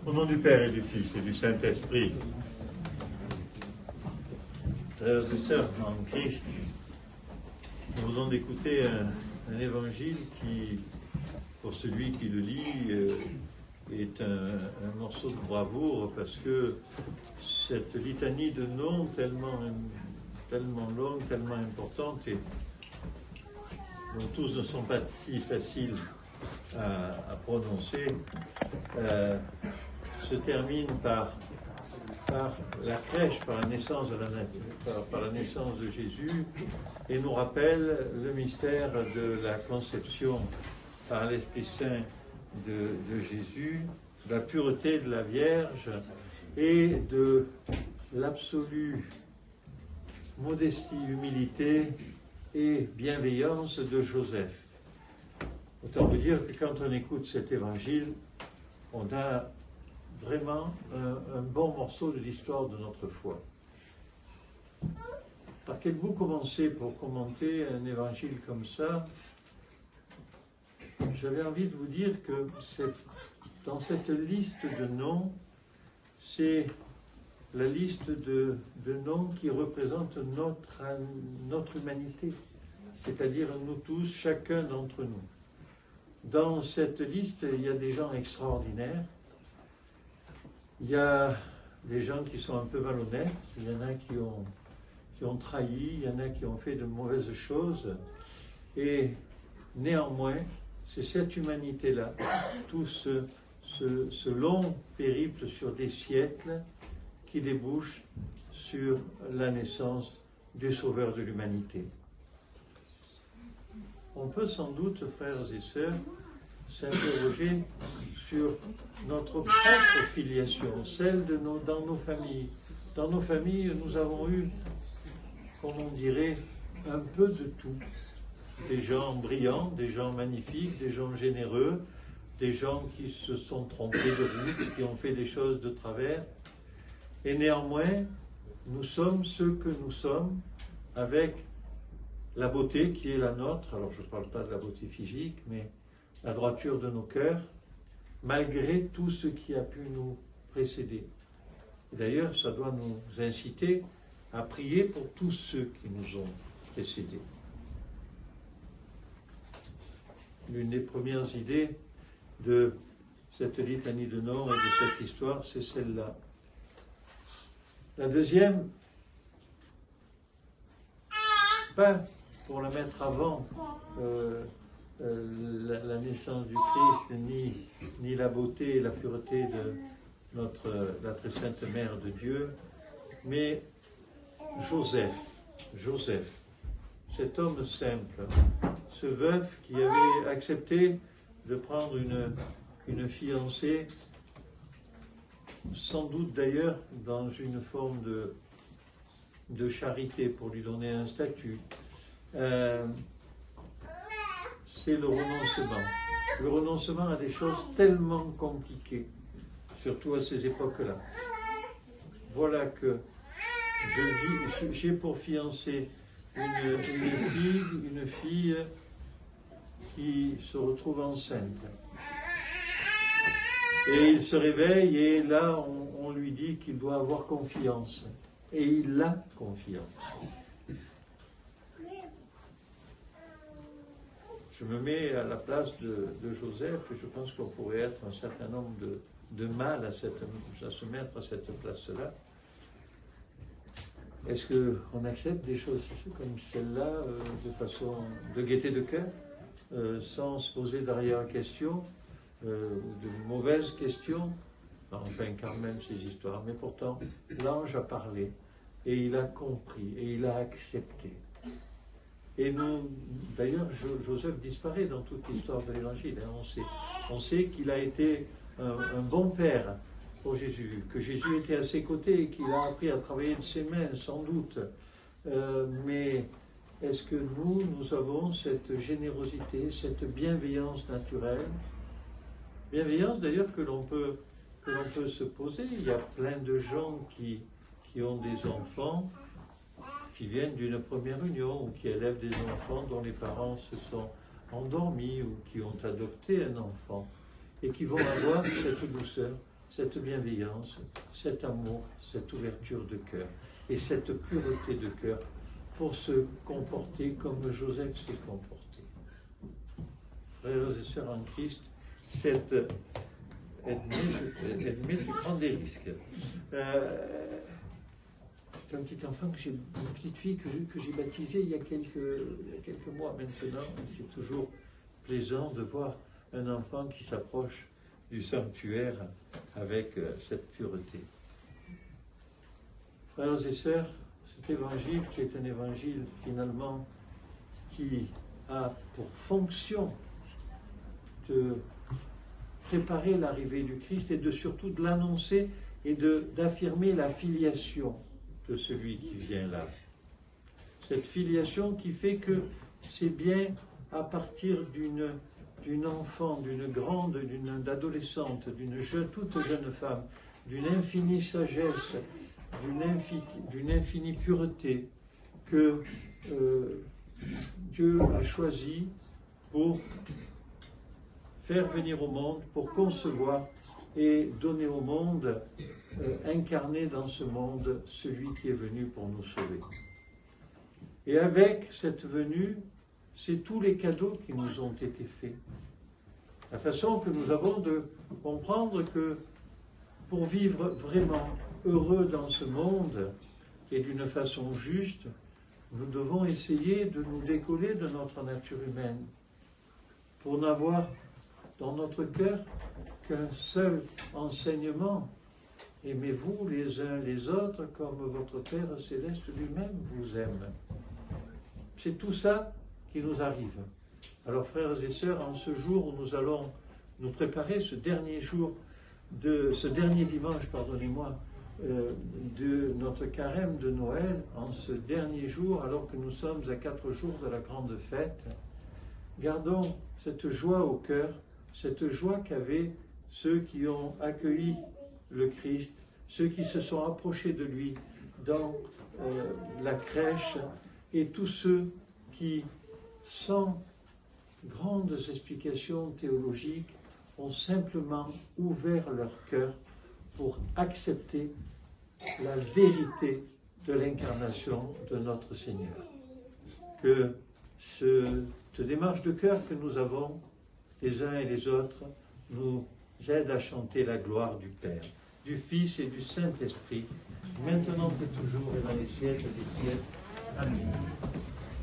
Au nom du Père et du Fils et du Saint-Esprit, frères et sœurs en Christ, nous venons d'écouter un évangile qui, pour celui qui le lit, est un morceau de bravoure, parce que cette litanie de noms tellement longue, tellement importante, et dont tous ne sont pas si faciles à prononcer, se termine par la crèche, par la naissance de Jésus, et nous rappelle le mystère de la conception par l'Esprit Saint de Jésus, de la pureté de la Vierge et de l'absolue modestie, humilité et bienveillance de Joseph. Autant vous dire que quand on écoute cet évangile, on a vraiment un bon morceau de l'histoire de notre foi. Par quel bout commencer pour commenter un évangile comme ça? J'avais envie de vous dire que dans cette liste de noms, c'est la liste de noms qui représentent notre humanité, c'est-à-dire nous tous, chacun d'entre nous. Dans cette liste, il y a des gens extraordinaires, il y a des gens qui sont un peu malhonnêtes, il y en a qui ont trahi, il y en a qui ont fait de mauvaises choses, et néanmoins, c'est cette humanité-là, tout ce long périple sur des siècles qui débouche sur la naissance du Sauveur de l'humanité. On peut sans doute, frères et sœurs, s'interroger sur notre propre filiation, celle dans nos familles. Dans nos familles, nous avons eu, comme on dirait, un peu de tout. Des gens brillants, des gens magnifiques, des gens généreux, des gens qui se sont trompés de route, qui ont fait des choses de travers. Et néanmoins, nous sommes ce que nous sommes, avec la beauté qui est la nôtre. Alors je ne parle pas de la beauté physique, mais la droiture de nos cœurs, malgré tout ce qui a pu nous précéder. Et d'ailleurs, ça doit nous inciter à prier pour tous ceux qui nous ont précédés. L'une des premières idées de cette litanie de noms et de cette histoire, c'est celle-là. La deuxième, pas pour la mettre avant la naissance du Christ, ni la beauté et la pureté de la très sainte Mère de Dieu, mais Joseph, cet homme simple, ce veuf qui avait accepté de prendre une fiancée, sans doute d'ailleurs dans une forme de charité pour lui donner un statut. C'est le renoncement. Le renoncement à des choses tellement compliquées, surtout à ces époques-là. Voilà que j'ai pour fiancée une fille qui se retrouve enceinte. Et il se réveille et là on lui dit qu'il doit avoir confiance. Et il a confiance. Je me mets à la place de Joseph et je pense qu'on pourrait être un certain nombre de mal à se mettre à cette place-là. Est-ce qu'on accepte des choses comme celle-là de gaieté de cœur, sans se poser d'arrière-questions, de mauvaises questions? Enfin, quand même ces histoires. Mais pourtant, l'ange a parlé et il a compris et il a accepté. Et nous, d'ailleurs, Joseph disparaît dans toute l'histoire de l'Évangile. On sait qu'il a été un bon père pour Jésus, que Jésus était à ses côtés et qu'il a appris à travailler de ses mains, sans doute. Mais est-ce que nous avons cette générosité, cette bienveillance naturelle? Bienveillance d'ailleurs que l'on peut se poser. Il y a plein de gens qui ont des enfants qui viennent d'une première union ou qui élèvent des enfants dont les parents se sont endormis ou qui ont adopté un enfant et qui vont avoir cette douceur. cette bienveillance, cet amour, cette ouverture de cœur et cette pureté de cœur pour se comporter comme Joseph s'est comporté. Frères et sœurs en Christ, cette ennemi qui prend des risques. C'est un petit enfant une petite fille que j'ai baptisée il y a quelques mois maintenant. C'est toujours plaisant de voir un enfant qui s'approche du sanctuaire avec cette pureté. Frères et sœurs, cet évangile qui est un évangile finalement qui a pour fonction de préparer l'arrivée du Christ et surtout de l'annoncer et d'affirmer la filiation de celui qui vient là. Cette filiation qui fait que c'est bien à partir d'une enfant, d'une grande, d'une adolescente, toute jeune femme, d'une infinie sagesse, d'une infinie pureté que Dieu a choisi pour faire venir au monde, pour concevoir et donner au monde, incarner dans ce monde celui qui est venu pour nous sauver. Et avec cette venue, c'est tous les cadeaux qui nous ont été faits. La façon que nous avons de comprendre que pour vivre vraiment heureux dans ce monde et d'une façon juste, nous devons essayer de nous décoller de notre nature humaine pour n'avoir dans notre cœur qu'un seul enseignement. Aimez-vous les uns les autres comme votre Père céleste lui-même vous aime. C'est tout ça qui nous arrive. Alors frères et sœurs, en ce jour où nous allons nous préparer ce dernier dimanche, de notre carême de Noël, en ce dernier jour, alors que nous sommes à 4 jours de la grande fête, gardons cette joie au cœur, cette joie qu'avaient ceux qui ont accueilli le Christ, ceux qui se sont approchés de lui dans la crèche, et tous ceux qui, sans grandes explications théologiques, ont simplement ouvert leur cœur pour accepter la vérité de l'incarnation de notre Seigneur. Que cette démarche de cœur que nous avons, les uns et les autres, nous aide à chanter la gloire du Père, du Fils et du Saint-Esprit, maintenant et toujours et dans les siècles des siècles. Amen.